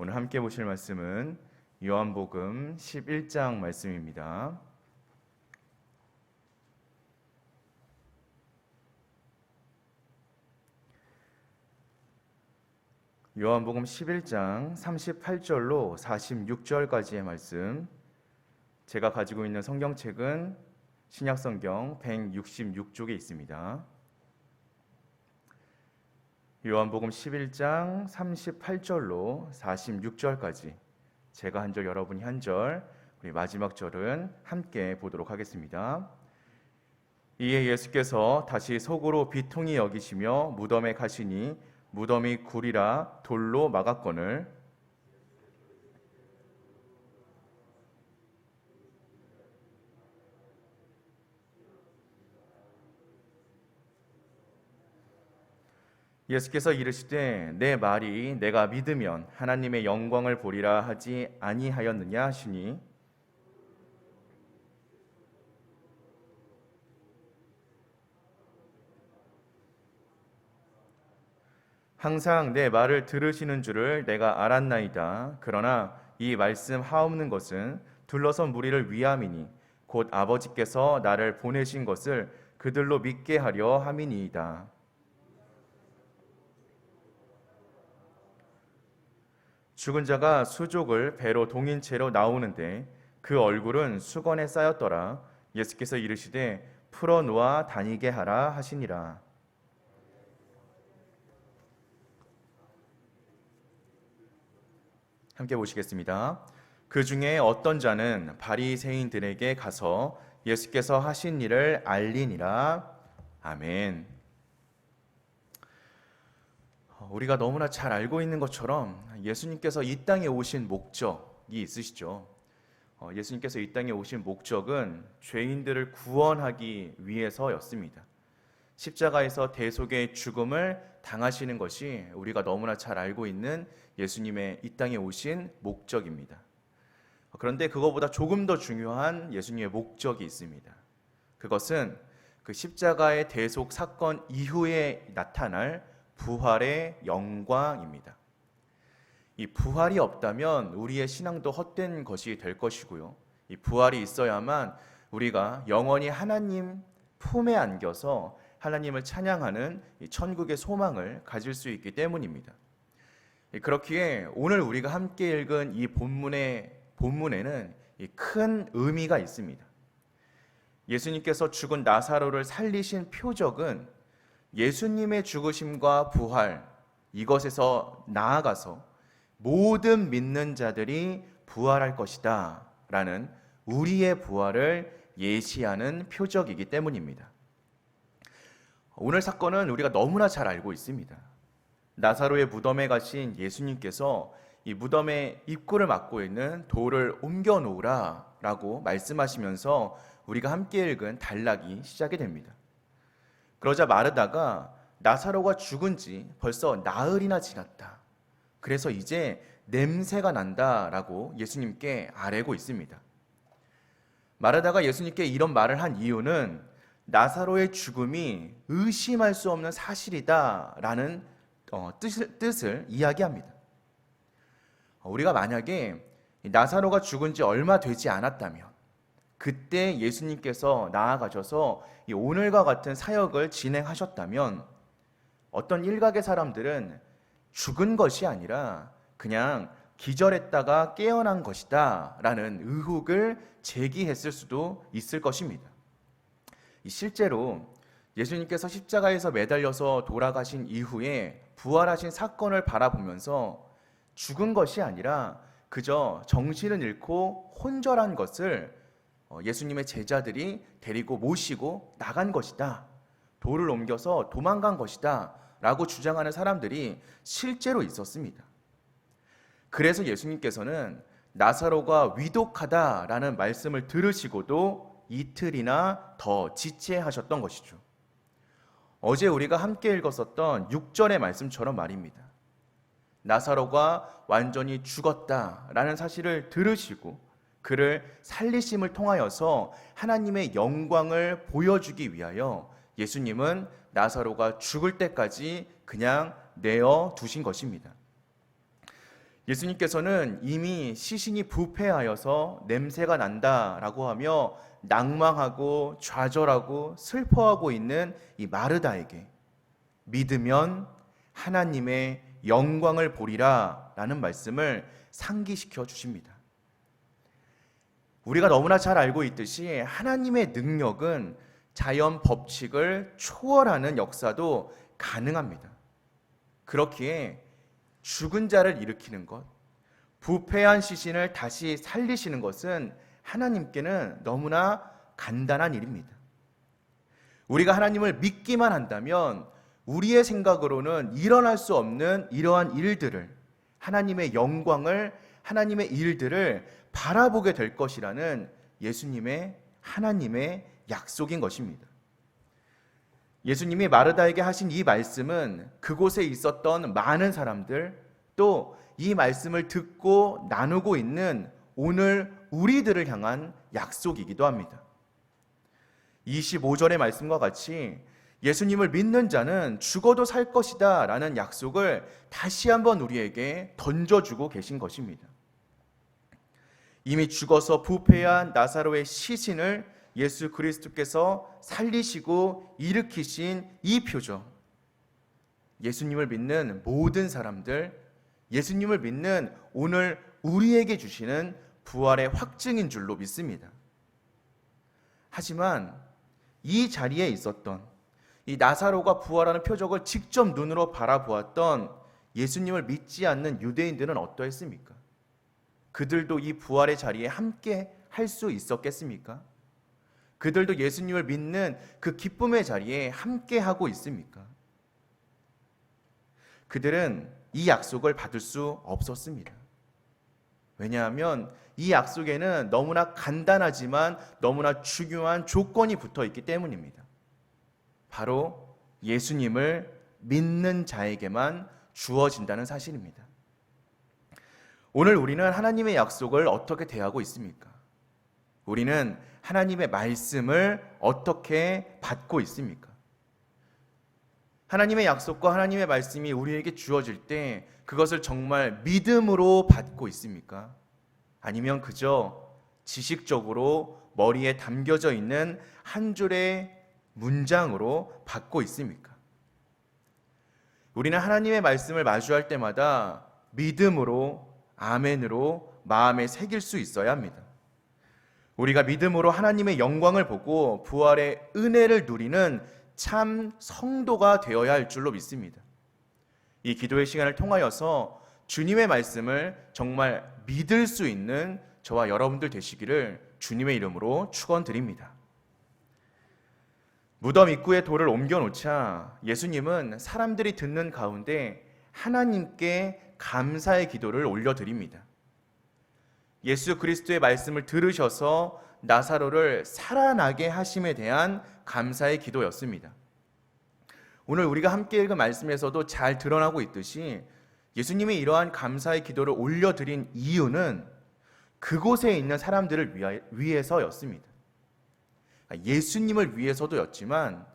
오늘 함께 보실 말씀은 요한복음 11장 말씀입니다. 요한복음 11장 38절로 46절까지의 말씀, 제가 가지고 있는 성경책은 신약성경 166쪽에 있습니다. 요한복음 11장 38절로 46절까지 제가 한 절, 여러분이 한 절, 우리 마지막 절은 함께 보도록 하겠습니다. 이에 예수께서 다시 속으로 비통히 여기시며 무덤에 가시니 무덤이 굴이라 돌로 막았거늘 예수께서 이르시되 내 말이 내가 믿으면 하나님의 영광을 보리라 하지 아니하였느냐 하시니 항상 내 말을 들으시는 줄을 내가 알았나이다. 그러나 이 말씀 하옵는 것은 둘러선 무리를 위함이니 곧 아버지께서 나를 보내신 것을 그들로 믿게 하려 함이니이다. 죽은 자가 수족을 배로 동인 채로 나오는데 그 얼굴은 수건에 쌓였더라. 예수께서 이르시되 풀어 놓아 다니게 하라 하시니라. 함께 보시겠습니다. 그 중에 어떤 자는 바리새인들에게 가서 예수께서 하신 일을 알리니라. 아멘. 우리가 너무나 잘 알고 있는 것처럼 예수님께서 이 땅에 오신 목적이 있으시죠. 예수님께서 이 땅에 오신 목적은 죄인들을 구원하기 위해서였습니다. 십자가에서 대속의 죽음을 당하시는 것이 우리가 너무나 잘 알고 있는 예수님의 이 땅에 오신 목적입니다. 그런데 그것보다 조금 더 중요한 예수님의 목적이 있습니다. 그것은 그 십자가의 대속 사건 이후에 나타날 부활의 영광입니다. 이 부활이 없다면 우리의 신앙도 헛된 것이 될 것이고요. 이 부활이 있어야만 우리가 영원히 하나님 품에 안겨서 하나님을 찬양하는 이 천국의 소망을 가질 수 있기 때문입니다. 그렇기에 오늘 우리가 함께 읽은 이 본문에는 큰 의미가 있습니다. 예수님께서 죽은 나사로를 살리신 표적은 예수님의 죽으심과 부활, 이것에서 나아가서 모든 믿는 자들이 부활할 것이다 라는 우리의 부활을 예시하는 표적이기 때문입니다. 오늘 사건은 우리가 너무나 잘 알고 있습니다. 나사로의 무덤에 가신 예수님께서 이 무덤의 입구를 막고 있는 돌을 옮겨 놓으라 라고 말씀하시면서 우리가 함께 읽은 단락이 시작이 됩니다. 그러자 마르다가 나사로가 죽은 지 벌써 나흘이나 지났다. 그래서 이제 냄새가 난다라고 예수님께 아뢰고 있습니다. 마르다가 예수님께 이런 말을 한 이유는 나사로의 죽음이 의심할 수 없는 사실이다라는 뜻을 이야기합니다. 우리가 만약에 나사로가 죽은 지 얼마 되지 않았다면 그때 예수님께서 나아가셔서 이 오늘과 같은 사역을 진행하셨다면 어떤 일각의 사람들은 죽은 것이 아니라 그냥 기절했다가 깨어난 것이다 라는 의혹을 제기했을 수도 있을 것입니다. 실제로 예수님께서 십자가에서 매달려서 돌아가신 이후에 부활하신 사건을 바라보면서 죽은 것이 아니라 그저 정신을 잃고 혼절한 것을 예수님의 제자들이 데리고 모시고 나간 것이다. 돌을 옮겨서 도망간 것이다. 라고 주장하는 사람들이 실제로 있었습니다. 그래서 예수님께서는 나사로가 위독하다라는 말씀을 들으시고도 이틀이나 더 지체하셨던 것이죠. 어제 우리가 함께 읽었었던 6절의 말씀처럼 말입니다. 나사로가 완전히 죽었다라는 사실을 들으시고 그를 살리심을 통하여서 하나님의 영광을 보여주기 위하여 예수님은 나사로가 죽을 때까지 그냥 내어 두신 것입니다. 예수님께서는 이미 시신이 부패하여서 냄새가 난다라고 하며 낭망하고 좌절하고 슬퍼하고 있는 이 마르다에게 믿으면 하나님의 영광을 보리라 라는 말씀을 상기시켜 주십니다. 우리가 너무나 잘 알고 있듯이 하나님의 능력은 자연 법칙을 초월하는 역사도 가능합니다. 그렇기에 죽은 자를 일으키는 것, 부패한 시신을 다시 살리시는 것은 하나님께는 너무나 간단한 일입니다. 우리가 하나님을 믿기만 한다면 우리의 생각으로는 일어날 수 없는 이러한 일들을, 하나님의 영광을, 하나님의 일들을 바라보게 될 것이라는 예수님의 하나님의 약속인 것입니다. 예수님이 마르다에게 하신 이 말씀은 그곳에 있었던 많은 사람들, 또 이 말씀을 듣고 나누고 있는 오늘 우리들을 향한 약속이기도 합니다. 25절의 말씀과 같이 예수님을 믿는 자는 죽어도 살 것이다 라는 약속을 다시 한번 우리에게 던져주고 계신 것입니다. 이미 죽어서 부패한 나사로의 시신을 예수 그리스도께서 살리시고 일으키신 이 표적, 예수님을 믿는 모든 사람들, 예수님을 믿는 오늘 우리에게 주시는 부활의 확증인 줄로 믿습니다. 하지만 이 자리에 있었던 이 나사로가 부활하는 표적을 직접 눈으로 바라보았던 예수님을 믿지 않는 유대인들은 어떠했습니까? 그들도 이 부활의 자리에 함께 할 수 있었겠습니까? 그들도 예수님을 믿는 그 기쁨의 자리에 함께 하고 있습니까? 그들은 이 약속을 받을 수 없었습니다. 왜냐하면 이 약속에는 너무나 간단하지만 너무나 중요한 조건이 붙어 있기 때문입니다. 바로 예수님을 믿는 자에게만 주어진다는 사실입니다. 오늘 우리는 하나님의 약속을 어떻게 대하고 있습니까? 우리는 하나님의 말씀을 어떻게 받고 있습니까? 하나님의 약속과 하나님의 말씀이 우리에게 주어질 때 그것을 정말 믿음으로 받고 있습니까? 아니면 그저 지식적으로 머리에 담겨져 있는 한 줄의 문장으로 받고 있습니까? 우리는 하나님의 말씀을 마주할 때마다 믿음으로, 아멘으로 마음에 새길 수 있어야 합니다. 우리가 믿음으로 하나님의 영광을 보고 부활의 은혜를 누리는 참 성도가 되어야 할 줄로 믿습니다. 이 기도의 시간을 통하여서 주님의 말씀을 정말 믿을 수 있는 저와 여러분들 되시기를 주님의 이름으로 축원드립니다. 무덤 입구에 돌을 옮겨놓자 예수님은 사람들이 듣는 가운데 하나님께 감사의 기도를 올려드립니다. 예수 그리스도의 말씀을 들으셔서 나사로를 살아나게 하심에 대한 감사의 기도였습니다. 오늘 우리가 함께 읽은 말씀에서도 잘 드러나고 있듯이 예수님이 이러한 감사의 기도를 올려드린 이유는 그곳에 있는 사람들을 위해서였습니다. 예수님을 위해서도였지만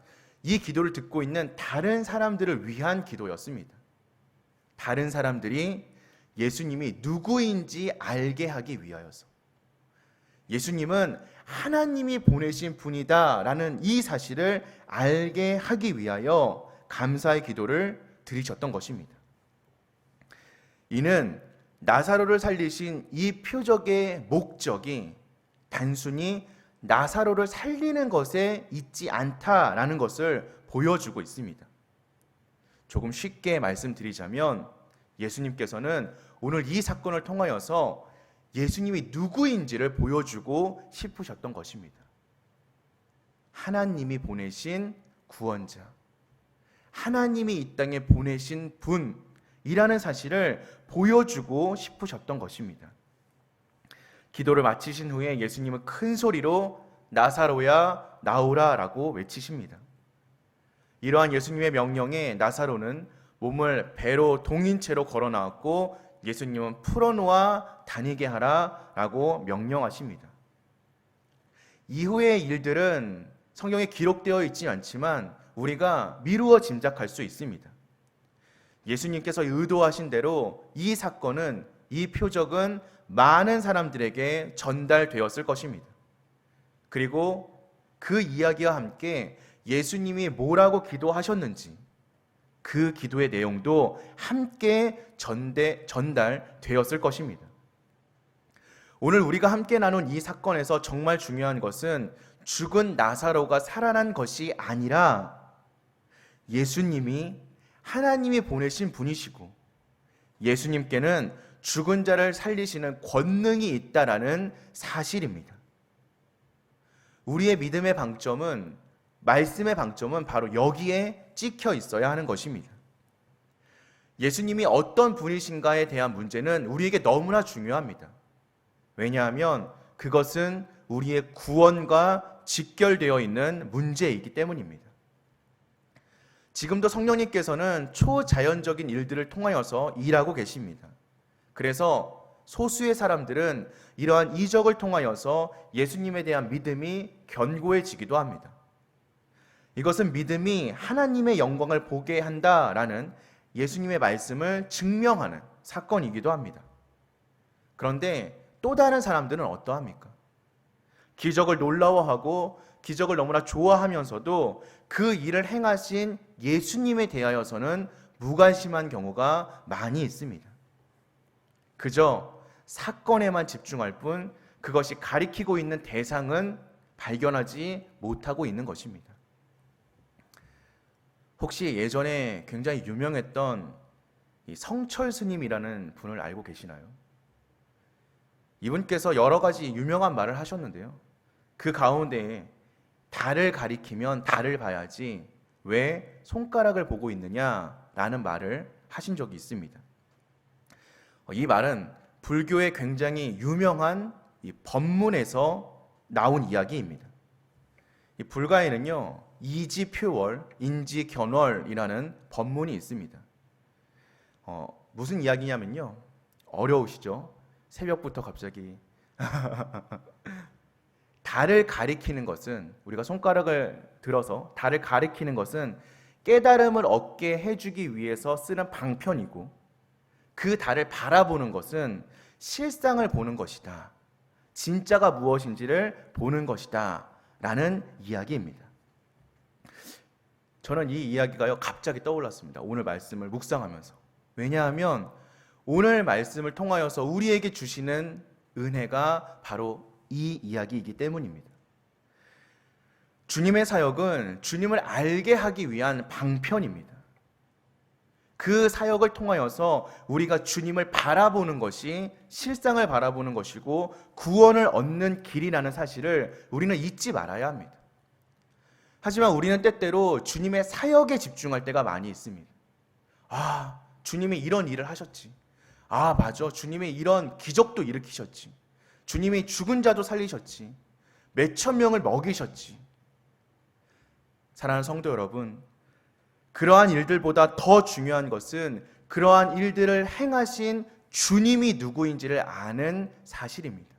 이 기도를 듣고 있는 다른 사람들을 위한 기도였습니다. 다른 사람들이 예수님이 누구인지 알게 하기 위하여서, 예수님은 하나님이 보내신 분이다라는 이 사실을 알게 하기 위하여 감사의 기도를 드리셨던 것입니다. 이는 나사로를 살리신 이 표적의 목적이 단순히 나사로를 살리는 것에 있지 않다라는 것을 보여주고 있습니다. 조금 쉽게 말씀드리자면 예수님께서는 오늘 이 사건을 통하여서 예수님이 누구인지를 보여주고 싶으셨던 것입니다. 하나님이 보내신 구원자, 하나님이 이 땅에 보내신 분이라는 사실을 보여주고 싶으셨던 것입니다. 기도를 마치신 후에 예수님은 큰 소리로 나사로야 나오라 라고 외치십니다. 이러한 예수님의 명령에 나사로는 몸을 배로 동인 채로 걸어 나왔고 예수님은 풀어놓아 다니게 하라 라고 명령하십니다. 이후의 일들은 성경에 기록되어 있지 않지만 우리가 미루어 짐작할 수 있습니다. 예수님께서 의도하신 대로 이 사건은 이 표적은 많은 사람들에게 전달되었을 것입니다. 그리고 그 이야기와 함께 예수님이 뭐라고 기도하셨는지 그 기도의 내용도 함께 전달되었을 것입니다. 오늘 우리가 함께 나눈 이 사건에서 정말 중요한 것은 죽은 나사로가 살아난 것이 아니라 예수님이 하나님이 보내신 분이시고 예수님께는 죽은 자를 살리시는 권능이 있다라는 사실입니다. 우리의 믿음의 방점은, 말씀의 방점은 바로 여기에 찍혀 있어야 하는 것입니다. 예수님이 어떤 분이신가에 대한 문제는 우리에게 너무나 중요합니다. 왜냐하면 그것은 우리의 구원과 직결되어 있는 문제이기 때문입니다. 지금도 성령님께서는 초자연적인 일들을 통하여서 일하고 계십니다. 그래서 소수의 사람들은 이러한 이적을 통하여서 예수님에 대한 믿음이 견고해지기도 합니다. 이것은 믿음이 하나님의 영광을 보게 한다라는 예수님의 말씀을 증명하는 사건이기도 합니다. 그런데 또 다른 사람들은 어떠합니까? 기적을 놀라워하고 기적을 너무나 좋아하면서도 그 일을 행하신 예수님에 대하여서는 무관심한 경우가 많이 있습니다. 그저 사건에만 집중할 뿐 그것이 가리키고 있는 대상은 발견하지 못하고 있는 것입니다. 혹시 예전에 굉장히 유명했던 이 성철 스님이라는 분을 알고 계시나요? 이분께서 여러 가지 유명한 말을 하셨는데요. 그 가운데 달을 가리키면 달을 봐야지 왜 손가락을 보고 있느냐라는 말을 하신 적이 있습니다. 이 말은 불교의 굉장히 유명한 이 법문에서 나온 이야기입니다. 이 불가에는요, 이지표월, 인지견월이라는 법문이 있습니다. 무슨 이야기냐면요, 어려우시죠? 새벽부터 갑자기 달을 가리키는 것은, 우리가 손가락을 들어서 달을 가리키는 것은 깨달음을 얻게 해주기 위해서 쓰는 방편이고, 그 달을 바라보는 것은 실상을 보는 것이다, 진짜가 무엇인지를 보는 것이다 라는 이야기입니다. 저는 이 이야기가요 갑자기 떠올랐습니다. 오늘 말씀을 묵상하면서. 왜냐하면 오늘 말씀을 통하여서 우리에게 주시는 은혜가 바로 이 이야기이기 때문입니다. 주님의 사역은 주님을 알게 하기 위한 방편입니다. 그 사역을 통하여서 우리가 주님을 바라보는 것이 실상을 바라보는 것이고 구원을 얻는 길이라는 사실을 우리는 잊지 말아야 합니다. 하지만 우리는 때때로 주님의 사역에 집중할 때가 많이 있습니다. 아, 주님이 이런 일을 하셨지. 아, 맞아. 주님이 이런 기적도 일으키셨지. 주님이 죽은 자도 살리셨지. 몇천 명을 먹이셨지. 사랑하는 성도 여러분, 그러한 일들보다 더 중요한 것은 그러한 일들을 행하신 주님이 누구인지를 아는 사실입니다.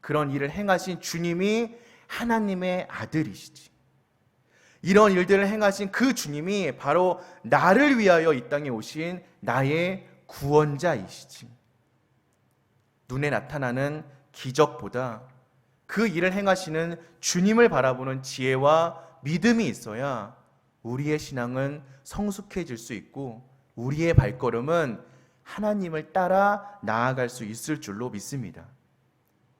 그런 일을 행하신 주님이 하나님의 아들이시지. 이런 일들을 행하신 그 주님이 바로 나를 위하여 이 땅에 오신 나의 구원자이시지. 눈에 나타나는 기적보다 그 일을 행하시는 주님을 바라보는 지혜와 믿음이 있어야 우리의 신앙은 성숙해질 수 있고 우리의 발걸음은 하나님을 따라 나아갈 수 있을 줄로 믿습니다.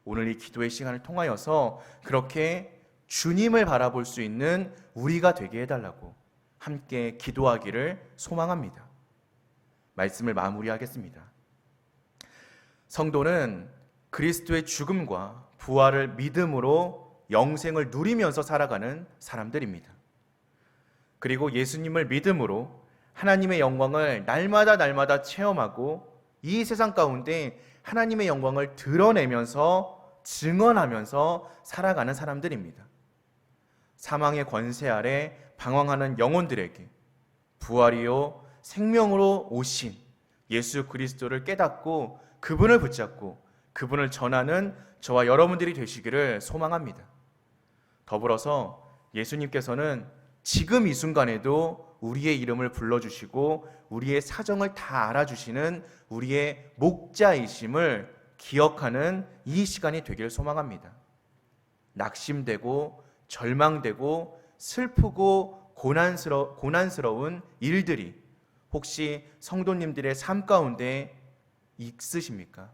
오늘 이 기도의 시간을 통하여서 그렇게 주님을 바라볼 수 있는 우리가 되게 해달라고 함께 기도하기를 소망합니다. 말씀을 마무리하겠습니다. 성도는 그리스도의 죽음과 부활을 믿음으로 영생을 누리면서 살아가는 사람들입니다. 그리고 예수님을 믿음으로 하나님의 영광을 날마다 체험하고 이 세상 가운데 하나님의 영광을 드러내면서 증언하면서 살아가는 사람들입니다. 사망의 권세 아래 방황하는 영혼들에게 부활이요 생명으로 오신 예수 그리스도를 깨닫고 그분을 붙잡고 그분을 전하는 저와 여러분들이 되시기를 소망합니다. 더불어서 예수님께서는 지금 이 순간에도 우리의 이름을 불러주시고 우리의 사정을 다 알아주시는 우리의 목자이심을 기억하는 이 시간이 되기를 소망합니다. 낙심되고 절망되고 슬프고 고난스러운 일들이 혹시 성도님들의 삶 가운데 있으십니까?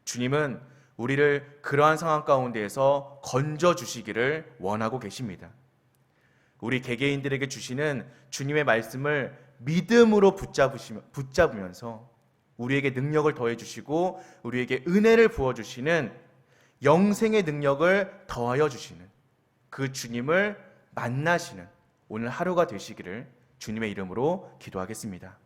주님은 우리를 그러한 상황 가운데에서 건져주시기를 원하고 계십니다. 우리 개개인들에게 주시는 주님의 말씀을 믿음으로 붙잡으면서 우리에게 능력을 더해주시고 우리에게 은혜를 부어주시는 영생의 능력을 더하여 주시는 그 주님을 만나시는 오늘 하루가 되시기를 주님의 이름으로 기도하겠습니다.